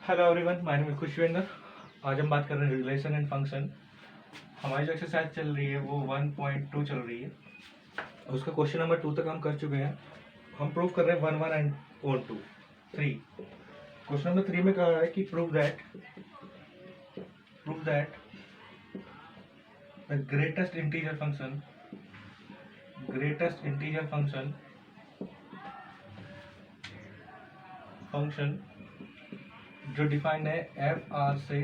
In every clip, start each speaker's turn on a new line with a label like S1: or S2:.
S1: Hello everyone, my name is Khushwinder. आज हम बात कर रहे हैं रिलेशन एंड फंक्शन। हमारी जो एक्सरसाइज चल रही है वो 1.2 चल रही है। उसका क्वेश्चन नंबर 2 तक हम कर चुके हैं। हम प्रूव कर रहे हैं 1 1 एंड और 2 3। क्वेश्चन नंबर 3 में कहा है कि prove that the greatest integer function जो डिफाइंड है एफ आर से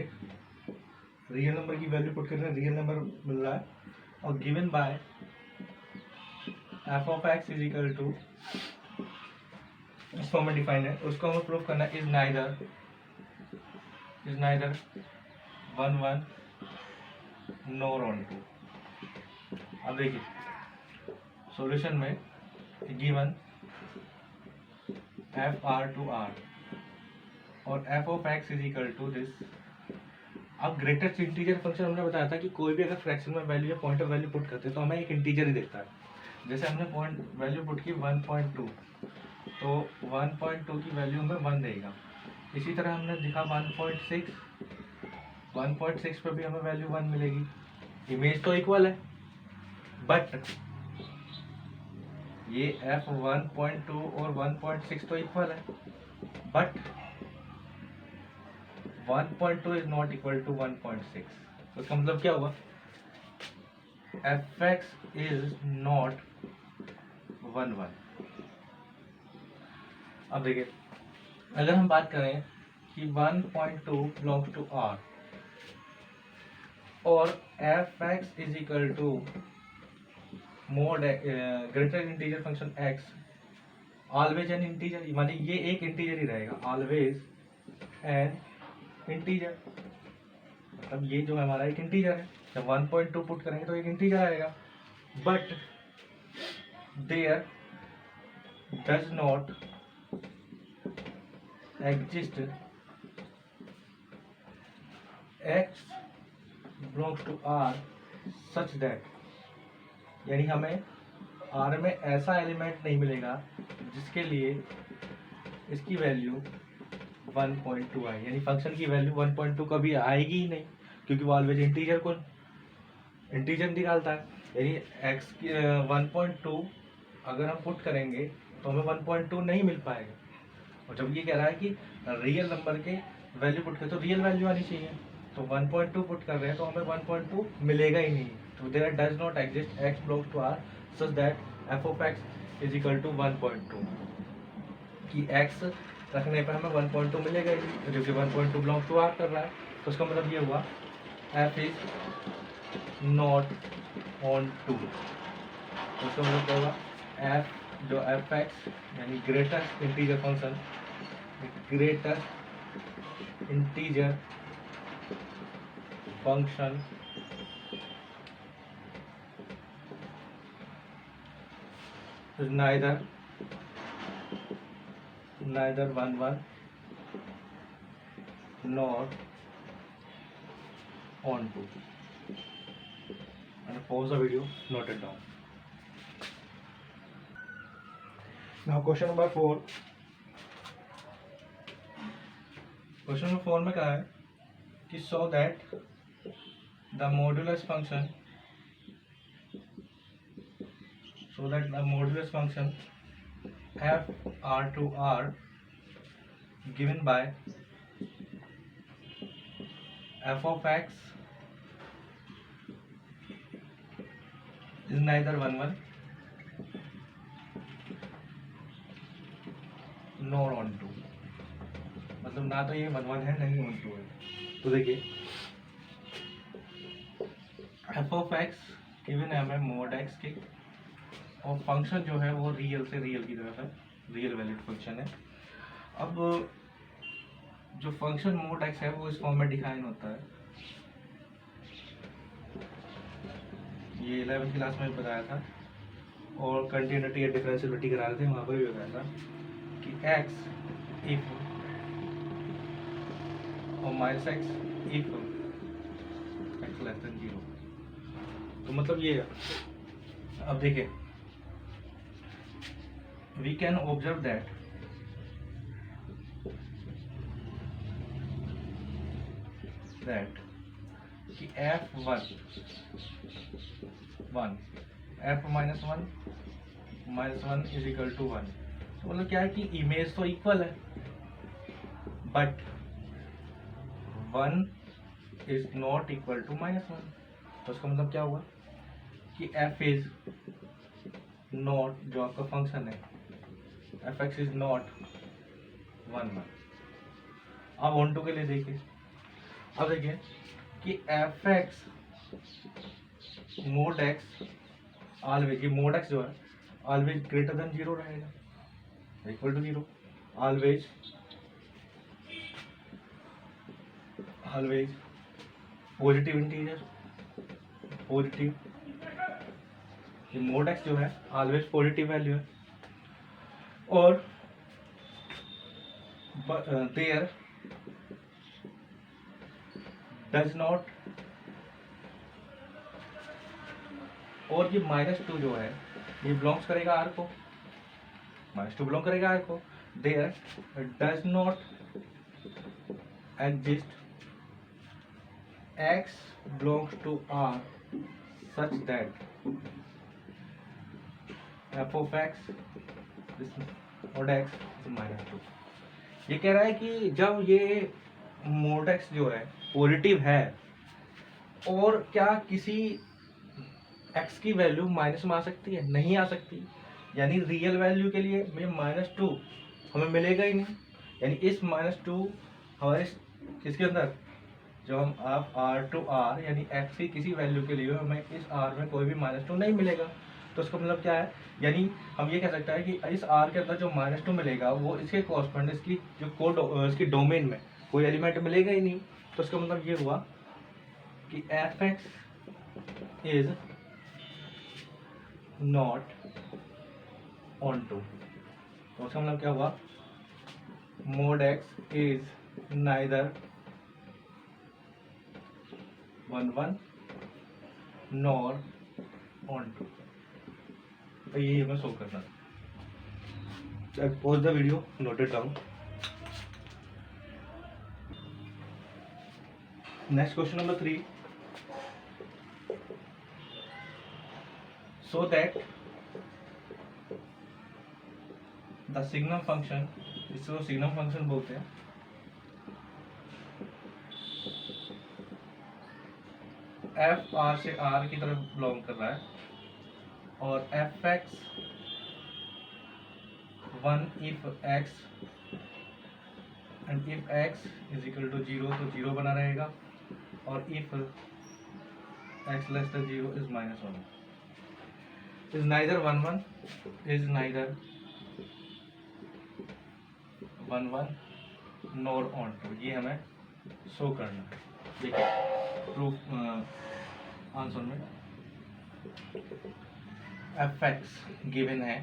S1: रियल नंबर की वैल्यू पुट कर रहे हैं, रियल नंबर मिल रहा है और given by f of x is equal to, इस फॉर्म में डिफाइंड है, उसको हमें प्रूव करना इज नाइदर 1 1 नोर ऑन 2। अब देखिए सॉल्यूशन में given f R to R और f of x is equal to this. अब ग्रेटेस्ट इंटीजर फंक्शन हमने बताया था कि कोई भी अगर फ्रैक्शन में वैल्यू या पॉइंट ऑफ वैल्यू पुट करते हैं तो हमें एक इंटीजर ही देता है। जैसे हमने पॉइंट वैल्यू पुट की 1.2, तो 1.2 की वैल्यू हमें 1 देगा। इसी तरह हमने दिखा 1.6 पर भी हमें वैल्यू 1 मिलेगी। इमेज तो इक्वल है, बट ये f 1.2 और 1.6 तो इक्वल है, but 1.2 is not equal to 1.6। तो इसका मतलब क्या हुआ? fx is not 1 1। अब देखिए अगर हम बात करें कि 1.2 बिलोंग्स टू r और fx is equal to mod greater integer function x, always an integer, माने ये एक इंटीजर ही रहेगा, ऑलवेज एन इंटीजर। मतलब ये जो हमारा एक इंटीजर है, जब 1.2 पुट करेंगे तो एक इंटीजर आएगा, but there does not exist x belongs to r such that, यानी हमें r में ऐसा एलिमेंट नहीं मिलेगा जिसके लिए इसकी वैल्यू 1.2 आए, यानी फंक्शन की वैल्यू 1.2 कभी आएगी ही नहीं, क्योंकि वो ऑलवेज इंटीजर निकालता है। यानी x की 1.2 अगर हम पुट करेंगे तो हमें 1.2 नहीं मिल पाएगा। और जब ये कह रहा है कि रियल नंबर के वैल्यू पुट करें तो रियल वैल्यू आनी चाहिए, तो 1.2 पुट कर रहे हैं तो हमें 1.2 मिलेगा ही नहीं। तो there does not exist x belongs to r such that f of x is equal to 1.2, कि x रखने पर हमें 1.2 मिलेगा ही, जो कि 1.2 बिलोंग्स टू r कर रहा है। तो उसका मतलब ये हुआ f इज नॉट ऑन 2। तो उसका मतलब क्या होगा? f जो एफ एक्स यानी greatest integer function, greatest integer function is neither 1 1 nor on 2. And pause the video, note it down. Now question number 4. Question number 4 में क्या है कि so that the modulus function f r to r given by f of x is neither 1 1 nor on 2। मतलब ना तो ये 1 1 है, नहीं on 2 है। तो देखिए f of x गिवन है हमें मोड x के, और फंक्शन जो है वो रियल से रियल की तरफ है, रियल वैल्यूड फंक्शन है। अब जो फंक्शन मोड x है वो इस फॉर्म में डिफाइन होता है। ये 11th क्लास में बताया था और कंटिन्यूटी या डिफरेंशियबिलिटी करा रहे थे, वहाँ पर भी बताया था कि x इफ और minus x if x less than 0। तो मतलब ये है। अब देखिए we can observe that that कि F1 F -1 is equal to 1। तो मतलब क्या है कि इमेज तो इक्वल है but 1 is not equal to -1। तो उसका मतलब क्या हुआ कि f इज नॉट, जो आपका फंक्शन है fx इज नॉट 1। अब ऑन टू के लिए देखिए, अब देखिए कि fx मोड x ऑलवेज, ये मोड x जो है ऑलवेज ग्रेटर देन 0 रहेगा, equal to 0, always positive integer, positive, ये मोड x जो है ऑलवेज पॉजिटिव वैल्यू है, और देयर डज नॉट, और ये -2 जो है ये बिलोंग्स करेगा R को, -2 बिलोंग करेगा R को, there does not exist x belongs to R such that f of x mod x is -2। ये कह रहा है कि जब ये mod x जो है पॉजिटिव है और क्या किसी x की वैल्यू माइनस में आ सकती है? नहीं आ सकती। यानी रियल वैल्यू के लिए -2 हमें मिलेगा ही नहीं। यानी इस -2 हमारे किसके अंदर, जो हम आप R to R यानी x की किसी वैल्यू के लिए हमें इस R में कोई भी -2 नहीं मिलेगा। तो इसका मतलब क्या है, यानी हम ये कह सकते हैं कि इस R के अंदर जो -2 मिलेगा वो इसके कॉरस्पॉन्ड इसकी जो इसकी डोमेन में कोई एलिमेंट मिलेगा ही नहीं। तो इसका मतलब ये हुआ कि fx is not onto. तो इसका मतलब क्या हुआ, mod x is neither 1 nor onto. तो यही हमें सोल्व करना है। Pause the video, note it down. Next question number 3। So that the signum function, इसको सिग्नम फंक्शन बोलते हैं, f R से R की तरफ बिलोंग कर रहा है और fx 1 if x and if x is equal to 0 तो 0 बना रहेगा, और if x less than 0 is -1 is neither 1 nor on to। ये हमें शो करना है। देखिए प्रूफ आंसर में fx गिवन है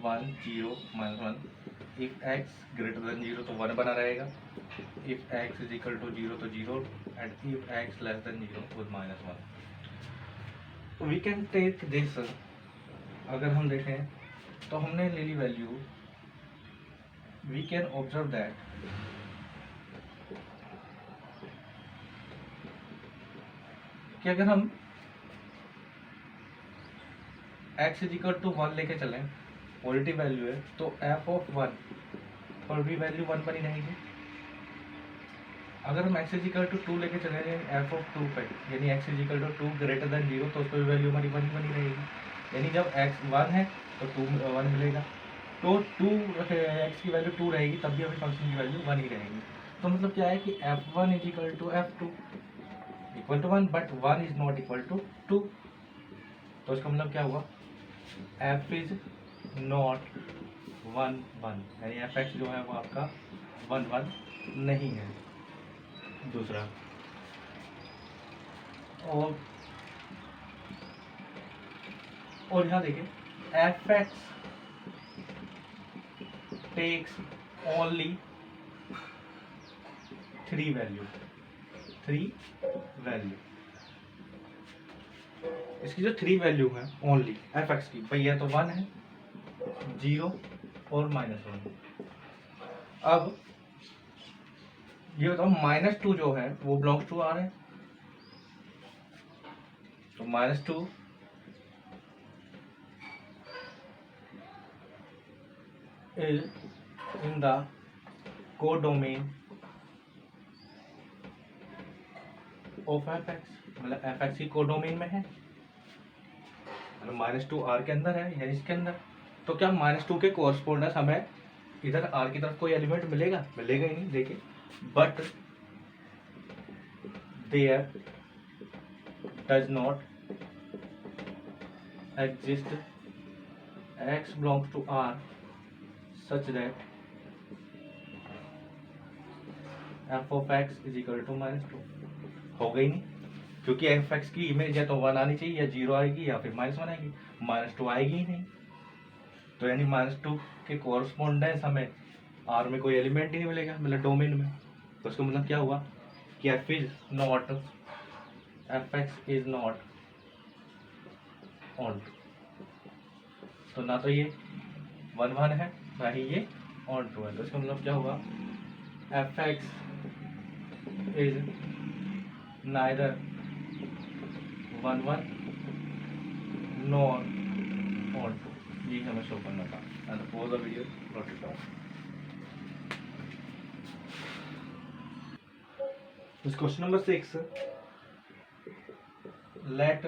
S1: 1 0 -1, if x greater than 0 तो 1 बना रहेगा, if x is equal to 0 तो 0, and if x less than 0 तो -1। we can take this, अगर हम देखें तो हमने ले ली value, we can observe that कि अगर हम x is equal to 1 लेके चलें, पॉजिटिव वैल्यू है, तो f of 1 और भी वैल्यू 1 बनी रहेगी। अगर हम x is equal to 2 लेके चले f of 2 पे, यानी x is equal to 2 greater than 0, तो उस पर भी वैल्यू हमारी 1 बनी रहेगी। यानी जब x 1 है तो 1 मिलेगा, तो 2 x की वैल्यू 2 रहेगी, तब भी हमें फंक्शन की वैल्यू 1 ही रहेगी। तो मतलब क्या है कि f1 is equal to f2 equal to 1, but 1 is not equal to 2। तो इसका मतलब क्या हुआ, f इज नॉट 1 1, यानी fx जो है वो आपका 1 1 नहीं है। दूसरा, और यहाँ देखिए fx टेक्स ओनली 3 वैल्यू। इसकी जो 3 वैल्यू है ओनली fx की, भैया तो 1 है, 0 और -1। अब ये बताओ -2 जो है वो बिलोंग्स टू आर है, तो -2 is in the codomain of fx, मतलब fx की कोडोमेन में है, मतलब -2 r के अंदर है या इसके अंदर। तो क्या -2 के कोरस्पोंडेंस हमें इधर r की तरफ कोई एलिमेंट मिलेगा? मिलेगा ही नहीं। देखिए, but there does not exist x belongs to r such that f of x is equal to -2। हो गई नहीं, क्योंकि एफ एक्स की इमेज या तो 1 आनी चाहिए या 0 आएगी या फिर -1 आएगी, -2 आएगी ही नहीं। तो यानी -2 के कोरस्पोंडेंस हमें आर में कोई एलिमेंट ही नहीं मिलेगा, मतलब डोमेन में। तो उसका मतलब क्या हुआ कि f x is not onto. तो ना तो ये 1 है ना ही ये ऑन टू है। तो इसका मतलब क्या हुआ, f x is neither 1 nor onto. यही हमें शो करना था। And pause the video, note it down. Question number 6, let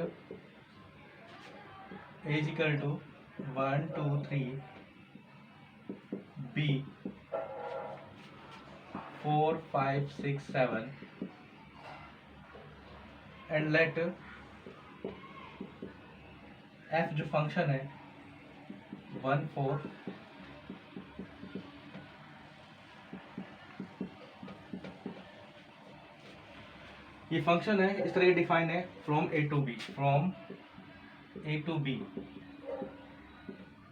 S1: a is equal to 1 2 3 b 4 5 6 7 and let f जो फंक्शन है 1 4 ये फंक्शन है, इस तरह डिफाइन है फ्रॉम ए टू बी,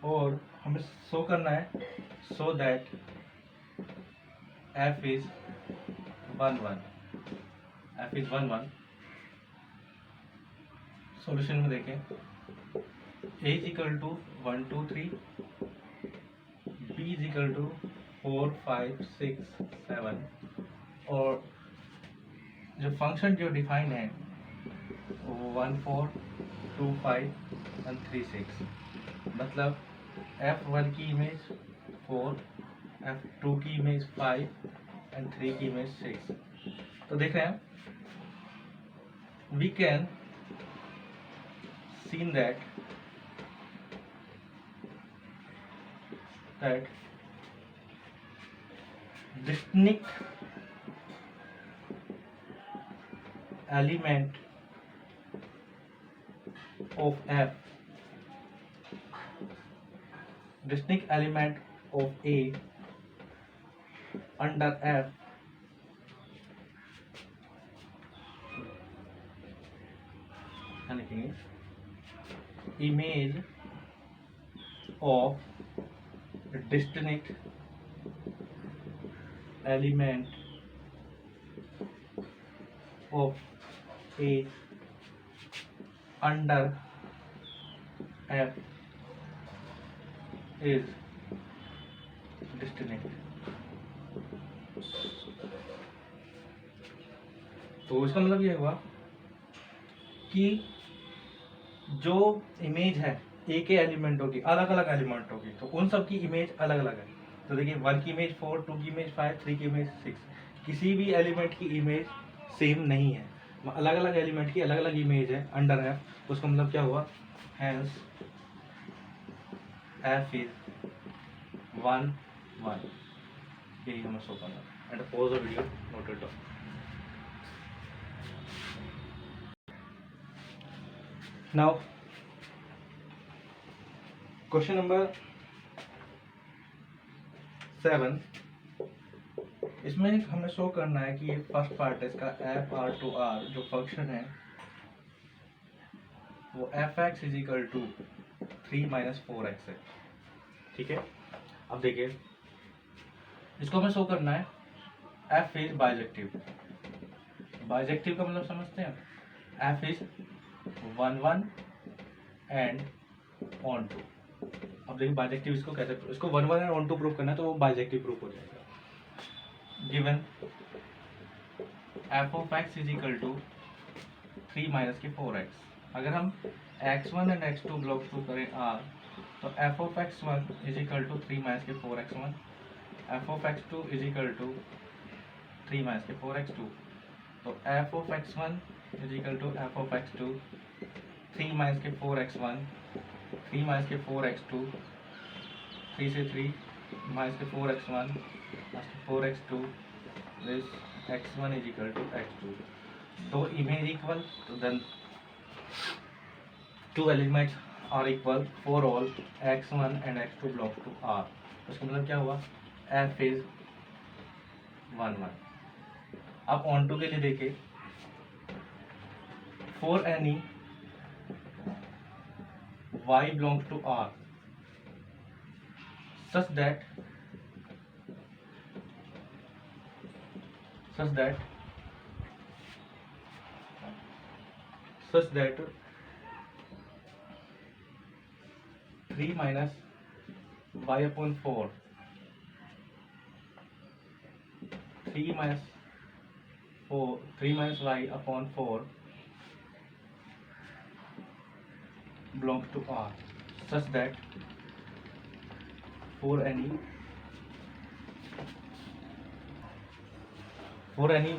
S1: और हमें शो करना है so that f is 1 1। Solution में देखें, a is equal to 1 2 3, b is equal to 4 5 6 7, और जो फंक्शन जो डिफाइन है वो 1 4 2 5 एंड 3 6, मतलब f1 की इमेज 4, f2 की इमेज 5 एंड 3 की इमेज 6। तो देख रहे हैं, we can seen that distinct element of f, distinct element of a under f anything is image of distinct element of a under f is distinct। तो इसका मतलब ये हुआ कि जो इमेज है ए के एलिमेंटों की, अलग अलग एलिमेंटों की, तो उन सब की इमेज अलग अलग है। तो देखिए 1 की इमेज 4, 2 की इमेज 5, 3 की इमेज 6, किसी भी एलिमेंट की इमेज सेम नहीं है, अलग अलग एलिमेंट की अलग अलग इमेज है अंडर एफ। तो उसका मतलब क्या हुआ, हैंस एफ इज 1 1। यही हमें शो करना है। And pause the video, note it down. Now question number 7, इसमें हमें शो करना है कि ये फर्स्ट पार्ट है इसका, एफ आर टू आर जो फंक्शन है वो f x is equal to 3 - 4x है। ठीक है, अब देखिए इसको हमें शो करना है एफ इज बाइजेक्टिव। बाइजेक्टिव का मतलब समझते हैं, f is 1 1 and onto. अब देखिए बाइजेक्टिव इसको कैसे, इसको 1 1 एंड ऑन टू प्रूव करना है, तो वो बाइजेक्टिव प्रूफ हो जाएगा। Given f of x is equal to 3 minus के 4x। अगर हम x1 and x2 belongs to करें r, तो f of x1 is equal to 3 minus के 4x1, f of x2 is equal to 3 minus के 4x2। तो f of x1 is equal to f of x2 3 minus के 4x1, 3 minus के 4x2, 3 से 3 minus के 4x1 4x2, this x1 is equal to x2। तो image equal, तो then two elements are equal for all x1 and x2 belongs to R। तो इसका मतलब क्या हुआ, f is 1 1। अब ऑन टू के लिए देखें, for any y belongs to R such that 3 minus y upon 4, 3 minus y upon 4 belongs to R, such that for any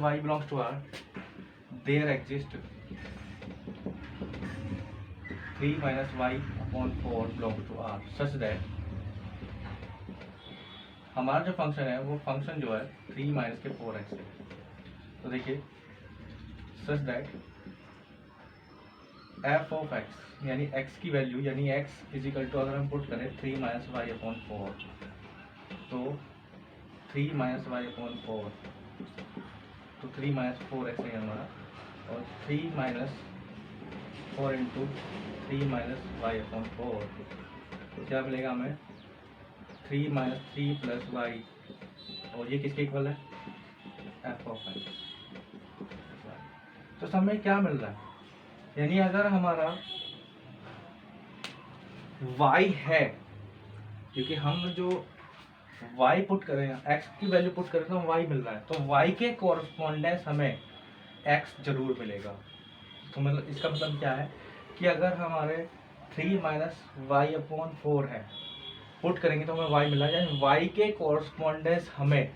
S1: y belongs to R, there exists 3 minus y upon 4 belongs to R, such that हमारा जो function है वो function जो है 3 minus के 4x है। तो देखिए, such that F of x यानी x की वैल्यू यानी x इज इक्वल टू, अगर हम पुट करें 3 माइनस वाई अपॉन 4, तो 3 माइनस वाई अपॉन 4, तो 3 माइनस 4x है हमारा, और 3 minus 4 into 3 minus y upon 4, तो क्या मिलेगा हमें 3 माइनस 3 प्लस वाई, और ये किसके इक्वल है, एफ ऑफ एक्स। तो हमें क्या मिल रहा है, यानी अगर हमारा y है, क्योंकि हम जो y पुट करें, x की वैल्यू पुट करें तो y मिल रहा है, तो y के कोरस्पॉन्डेंस हमें x जरूर मिलेगा। तो मतलब इसका मतलब क्या है कि अगर हमारे 3 माइनस वाई अपॉन 4 है, पुट करेंगे तो हमें y मिला, यानी y के कोरस्पॉन्डेंस हमें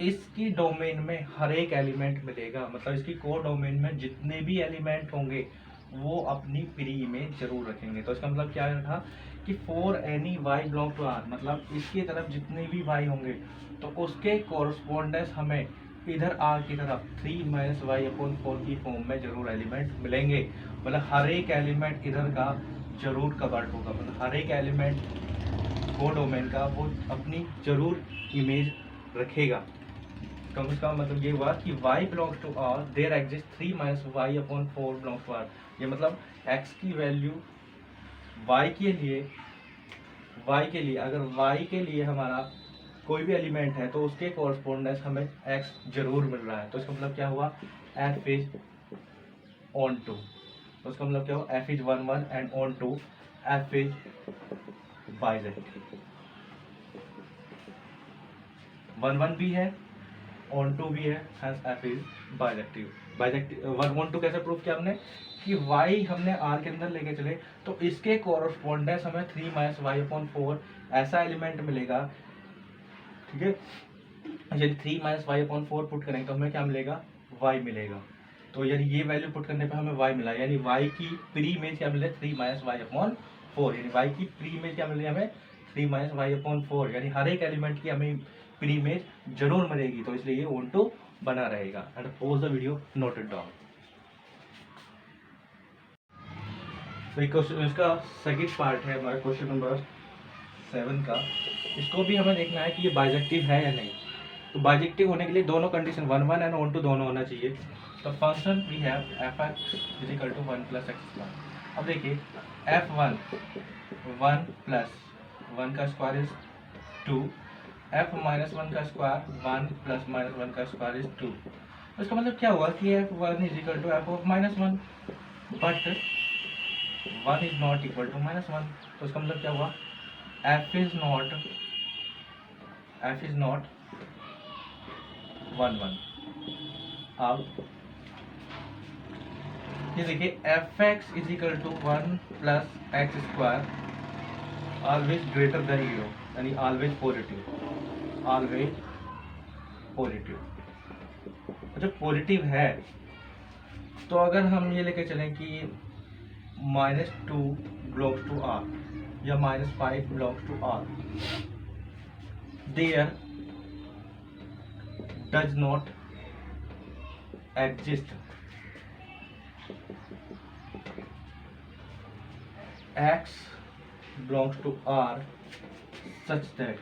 S1: इसकी डोमेन में हर एक एलिमेंट मिलेगा। मतलब इसकी कोर डोमेन में जितने भी एलिमेंट होंगे वो अपनी प्री इमेज जरूर रखेंगे। तो इसका मतलब क्या रखा कि for any y belong to R, मतलब इसकी तरफ जितने भी y होंगे तो उसके कोरस्पॉन्डेंस हमें इधर R की तरफ 3 माइनस वाई अपॉन 4 की फॉर्म में जरूर एलिमेंट मिलेंगे। मतलब हर एक एलिमेंट इधर का जरूर कवर्ड होगा, मतलब हर एक एलिमेंट को डोमेन का वो अपनी जरूर इमेज रखेगा। तो इसका मतलब ये हुआ कि y belongs to R, there exists 3 minus y upon 4 belongs to R। ये मतलब x की वैल्यू y के लिए अगर y के लिए हमारा कोई भी एलिमेंट है तो उसके कोरस्पोंडेंस हमें x जरूर मिल रहा है। तो इसका मतलब क्या हुआ, f is on 2। तो इसका मतलब क्या हुआ, f is 1 1 and on 2 f is bisective। 1 1 भी है, ऑन टू भी है, hence f is बाइजेक्टिव। 1 1 2 कैसे प्रूफ किया हमने कि y हमने R के अंदर लेके चले तो इसके कोरस्पॉन्डेंस हमें 3 माइनस वाई अपॉन 4 ऐसा एलिमेंट मिलेगा। ठीक है, यदि 3 माइनस वाई अपॉन 4 पुट करेंगे तो हमें क्या मिलेगा, y मिलेगा। तो यानी ये वैल्यू पुट करने पे हमें y मिला, यानी y की प्री इमेज क्या मिले, 3 माइनस वाई अपॉन 4, यानी y की प्री इमेज क्या मिली हमें, 3 माइनस वाई अपॉन 4, यानी हर एक एलिमेंट की हमें प्री इमेज जरूर मिलेगी। तो इसलिए ये ऑन टू बना रहेगा। And pause the video, note it down. तो इसका सेकंड पार्ट है हमारा क्वेश्चन नंबर 7 का। इसको भी हमें देखना है कि ये बाइजेक्टिव है या नहीं। तो बाइजेक्टिव होने के लिए दोनों कंडीशन 1 1 एंड ऑन टू दोनों होना चाहिए। तो function we have f x is equal to 1 plus x square. अब देखिए f1 1 प्लस 1 का स्क्वायर इज 2, f माइनस 1 का स्क्वायर 1 प्लस माइनस 1 का स्क्वायर इज 2। तो इसका मतलब क्या हुआ कि f1 is equal to f of minus 1, but 1 is not equal to minus 1। तो इसका मतलब क्या हुआ, f इज नॉट 1 1। अब ये देखिए f x is equal to 1 plus x square always greater than 0, यानी ऑलवेज पॉजिटिव, ऑलवेज पॉजिटिव। अच्छा पॉजिटिव है तो अगर हम ये लेके चलें कि -2 बिलोंग्स टू आर या -5 belongs to R, there does not exist x belongs to R such that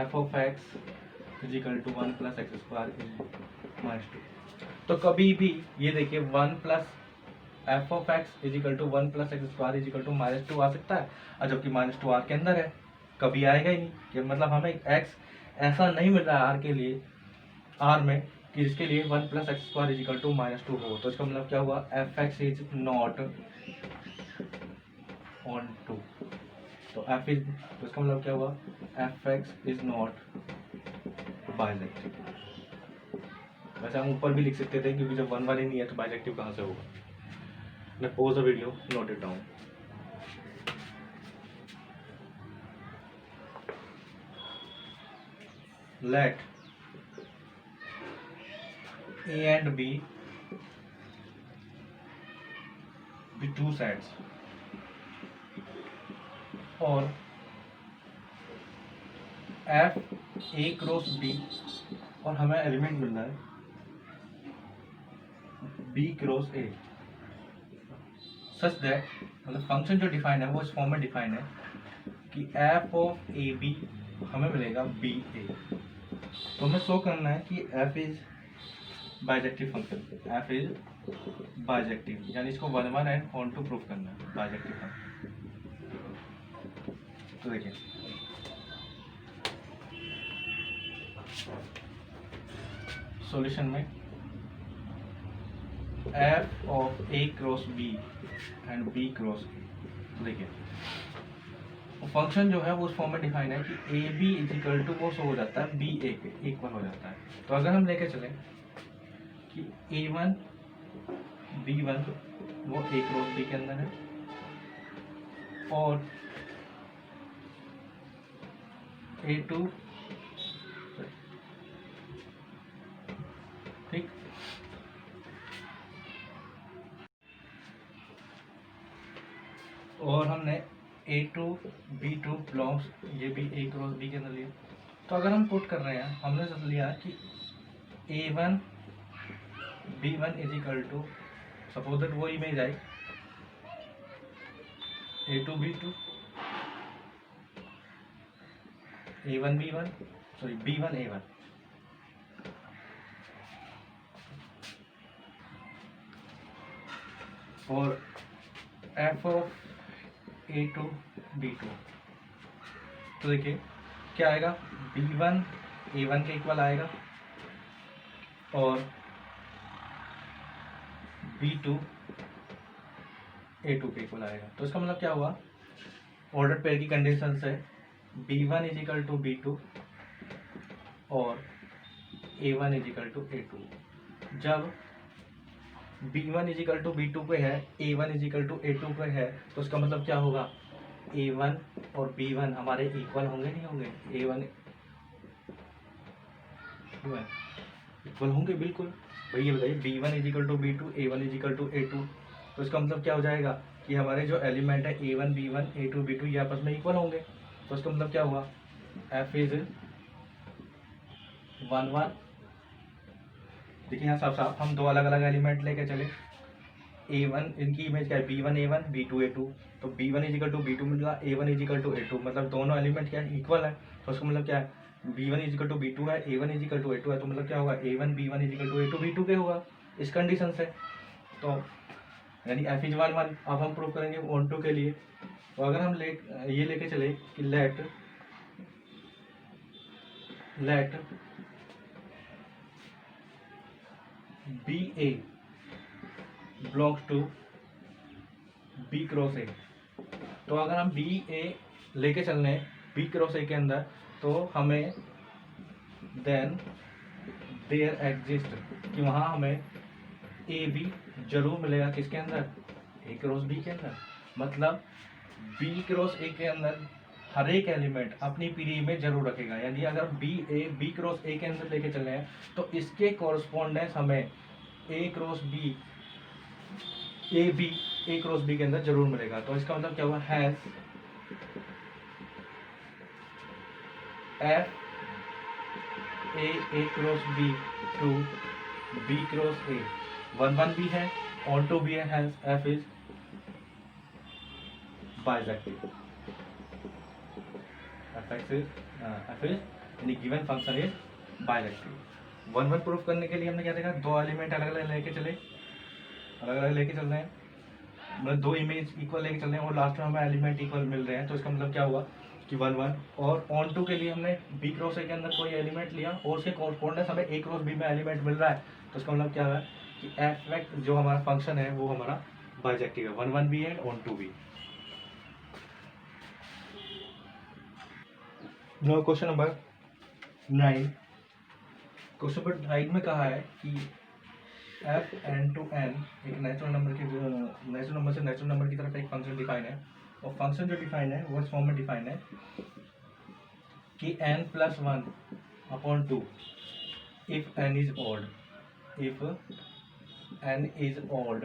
S1: f of x is equal to 1 plus x square is -2। तो कभी भी ये देखिए 1 plus f of x is equal to 1 plus x square is equal to -2 आ सकता है, और जबकि -2 आर के अंदर है, कभी आएगा ही नहीं। कि मतलब हमें एक्स ऐसा नहीं मिल रहा है आर के लिए, आर में, कि जिसके लिए 1 plus x square is equal to -2 हो। तो इसका मतलब क्या हुआ, f x is not on 2। तो एफ इज, तो इसका मतलब क्या हुआ, f x is not bijective. वैसे हम ऊपर भी लिख सकते थे क्योंकि जब 1 1 ही नहीं है तो बाइजेक्टिव कहाँ से होगा। मैं pause the video, note it down. Let A and B be two sides, और F A क्रॉस B, और हमें एलिमेंट मिल रहा है B cross A, such that, मतलब फंक्शन जो डिफाइन है वो इस फॉर्म में डिफाइन है कि F ऑफ ए बी हमें मिलेगा बी ए। तो हमें शो करना है कि F is bijective function, f is bijective, यानी इसको 1 1 एंड ऑन टू प्रूफ करना है बाइजेक्टिव फंक्शन। तो देखिए सॉल्यूशन में f of a cross b and b cross a, तो देखिए फंक्शन जो है वो उस फॉर्म में डिफाइन है कि a b is equal to, वो शो हो जाता है बी ए के इक्वल हो जाता है। तो अगर हम लेके चलें कि A1 B1 वो A क्रॉस B के अंदर है, और A2, ठीक, और हमने A2 B2 बिलोंग्स, ये भी A क्रॉस B के अंदर लिया। तो अगर हम पुट कर रहे हैं, हमने सब लिया कि A1 B1 is equal to, suppose that वो इमेज आई A2 B2 A1 B1 sorry B1 A1, और f ऑफ A2 B2। तो देखिए क्या आएगा, B1 A1 के इक्वल आएगा और B2 A2 के इक्वल आएगा। तो इसका मतलब क्या हुआ, ऑर्डर पेयर की कंडीशन से B1 is equal to B2 और A1 is equal to A2। जब B1 is equal to B2 पे है, A1 is equal to A2 पे है, तो इसका मतलब क्या होगा, A1 और B1 हमारे इक्वल होंगे नहीं होंगे, A1 इक्वल होंगे बिल्कुल। भाई ये बताइए B1 is equal to B2 A1 is equal to A2, तो इसका मतलब क्या हो जाएगा कि हमारे जो एलिमेंट है A1 B1 A2 B2 ये आपस में इक्वल होंगे। तो इसका मतलब क्या हुआ, F इज 1 1। देखिए यहाँ साफ साफ हम दो अलग अलग एलिमेंट लेके चले, A1 इनकी इमेज क्या है, B1 A1 B2 A2, तो B1 is equal to B2 मिला, A1 is equal to A2, मतलब दोनों एलिमेंट क्या है, इक्वल है। तो उसका मतलब क्या है, B1 is equal to B2 है, A1 is equal to A2 है, तो मतलब क्या होगा, A1 B1 is equal to A2 B2 के होगा इस कंडीशन से। तो यानी F इज 1 1। अब हम प्रूव करेंगे ऑन टू के लिए। तो अगर हम ये लेके चले कि let b a belongs to B cross a, तो अगर हम बी ए लेके चल रहे हैं बी क्रॉस ए के अंदर, तो हमें देन देयर एग्जिस्ट, कि वहाँ हमें ए बी जरूर मिलेगा किसके अंदर, ए क्रॉस बी के अंदर। मतलब बी क्रॉस ए के अंदर हर एक एलिमेंट अपनी पीढ़ी में जरूर रखेगा। यानी अगर बी क्रॉस ए के अंदर लेके चले हैं तो इसके कॉरस्पॉन्डेंस हमें A cross B A cross B के अंदर जरूर मिलेगा। तो इसका मतलब क्या हुआ, has f A cross B to B cross A, 1 भी है, ऑन टू भी है, has f is bijective. F is यानी given function is bijective. 1 proof करने के लिए हमने क्या देखा, दो एलिमेंट अलग अलग लेके चले, अलग अलग लेके चल रहे हैं, मतलब दो इमेज इक्वल लेके चल रहे हैं और लास्ट में हमें एलिमेंट इक्वल मिल रहे हैं। तो इसका मतलब क्या हुआ कि 1 और ऑन टू के लिए हमने बी क्रॉस ए के अंदर कोई एलिमेंट लिया और उसके कॉरस्पॉन्डेंस हमें ए क्रॉस बी में एलिमेंट मिल रहा है। तो इसका मतलब क्या है कि एफ जो हमारा फंक्शन है वो हमारा बाइजेक्टिव है, 1 भी है, ऑन टू भी। Question number 9। क्वेश्चन नंबर 9 में कहा है कि एफ एन टू एन एक नेचुरल नंबर से नेचुरल नंबर की तरफ एक फंक्शन डिफाइन है, और फंक्शन जो डिफाइन है वो इस फॉर्म में डिफाइन है कि n+1/2 if n is odd, if n is odd,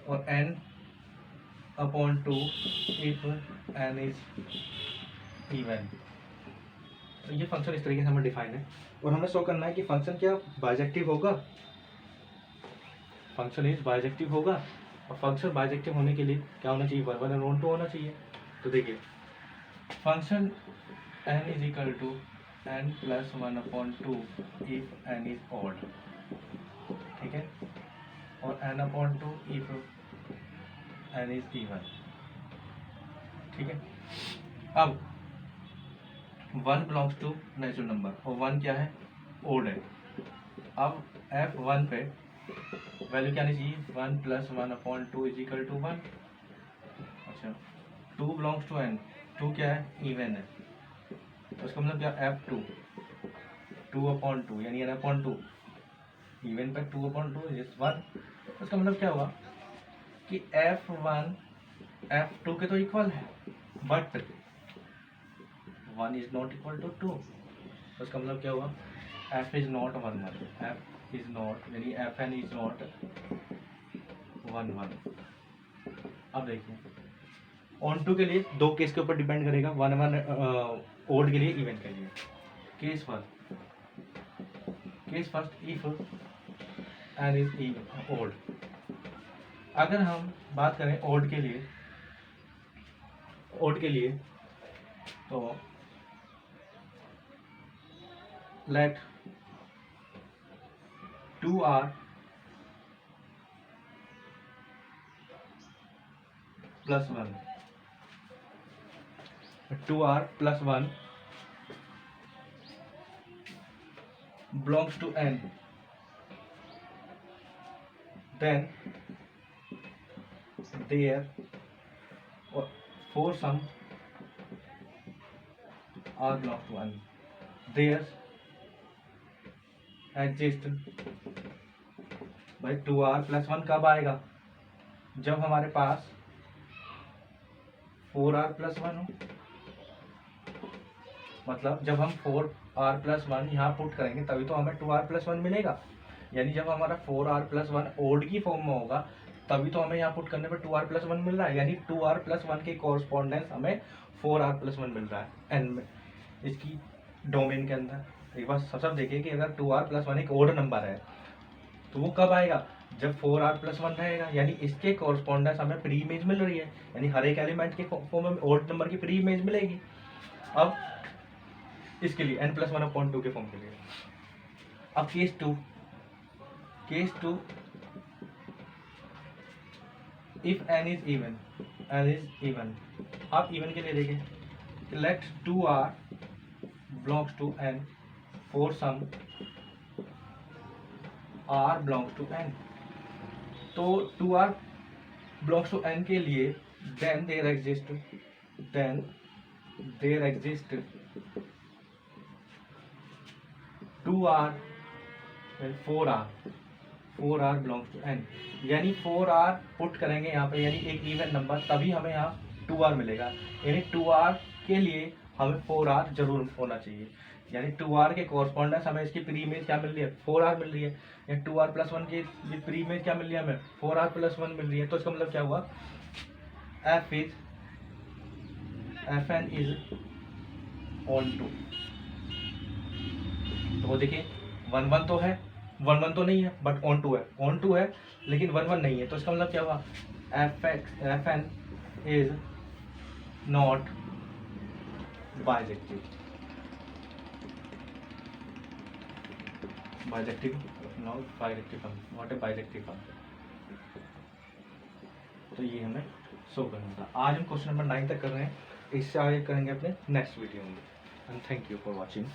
S1: और n/2 if n is even. तो ये फंक्शन इस तरीके से हमें डिफाइन है और हमें शो करना है कि फंक्शन क्या बाइजेक्टिव होगा, फंक्शन इज बाइजेक्टिव होगा। और फंक्शन बाइजेक्टिव होने के लिए क्या होना चाहिए, 1 और 2 होना चाहिए। तो देखिए function n is equal to n+1/2 if n is odd, ठीक है, और n/2 if n is even, ठीक है। अब 1 बिलोंग्स टू नेचुरल नंबर और 1 क्या है, ओड है। अब f1 पे वैल्यू क्या आनी चाहिए, 1+1/2 इज इक्वल टू 1। अच्छा 2 बिलोंग्स टू n, 2 क्या है, इवन है। तो इसका मतलब क्या, f2 2/2 यानी n/2, इवन पे 2/2 इज 1। इसका मतलब क्या हुआ कि f1 f2 के तो इक्वल है but 1 is not equal to 2। तो इसका मतलब क्या हुआ, f is not 1 f is not यानी fn इज नॉट 1 अब देखिए ऑन टू के लिए दो केस के ऊपर डिपेंड करेगा, 1 ओड के लिए, इवन के लिए। Case first if n is even odd. अगर हम बात करें ओड के लिए तो let 2r plus 1 belongs to n, then there for some r belongs to n, there exist भाई 2r+1 कब आएगा, जब हमारे पास 4r+1 हो। मतलब जब हम 4r+1 यहाँ पुट करेंगे तभी तो हमें 2r+1 मिलेगा। यानी जब हमारा 4r+1 ओड की फॉर्म में होगा तभी तो हमें यहाँ पुट करने पर 2r+1 मिल रहा है। यानी 2r+1 के कॉरस्पॉन्डेंस हमें 4r+1 मिल रहा है n में, इसकी डोमेन के अंदर। एक बार सब देखिए कि अगर 2r+1 एक ओड नंबर है तो वो कब आएगा, जब 4r+1 रहेगा। यानी इसके कॉरस्पॉन्डेंस हमें प्री इमेज मिल रही है, यानी हर एक एलिमेंट के फॉर्म में ओड नंबर की प्री इमेज मिलेगी। अब इसके लिए n+1/2 के फॉर्म के लिए। अब case two if n is even. अब इवन के लिए देखें, let 2r belongs to n for some r belongs to n। तो 2r belongs to n के लिए then there exist 2r 4r belongs to n, यानी 4r पुट करेंगे यहाँ पे, यानी एक इवन नंबर, तभी हमें यहाँ 2r मिलेगा। यानी 2r के लिए हमें 4r जरूर होना चाहिए, यानी 2r के कॉरस्पॉन्डेंस हमें इसकी प्री इमेज क्या मिल रही है, 4r मिल रही है। यानी 2r प्लस 1 की प्री इमेज क्या मिल रही है हमें, 4r प्लस 1 मिल रही है। तो इसका मतलब क्या हुआ, fn इज ऑन टू। तो वो देखिए 1 1 तो है, 1 1 तो नहीं है, बट ऑन टू है, ऑन टू है लेकिन 1 1 नहीं है। तो इसका मतलब क्या हुआ, fn is not bijective. Bijective not bijective function, not a bijective function. तो ये हमें शो करना था। आज हम क्वेश्चन नंबर 9 तक कर रहे हैं, इससे आगे करेंगे अपने नेक्स्ट वीडियो में। And thank you for watching.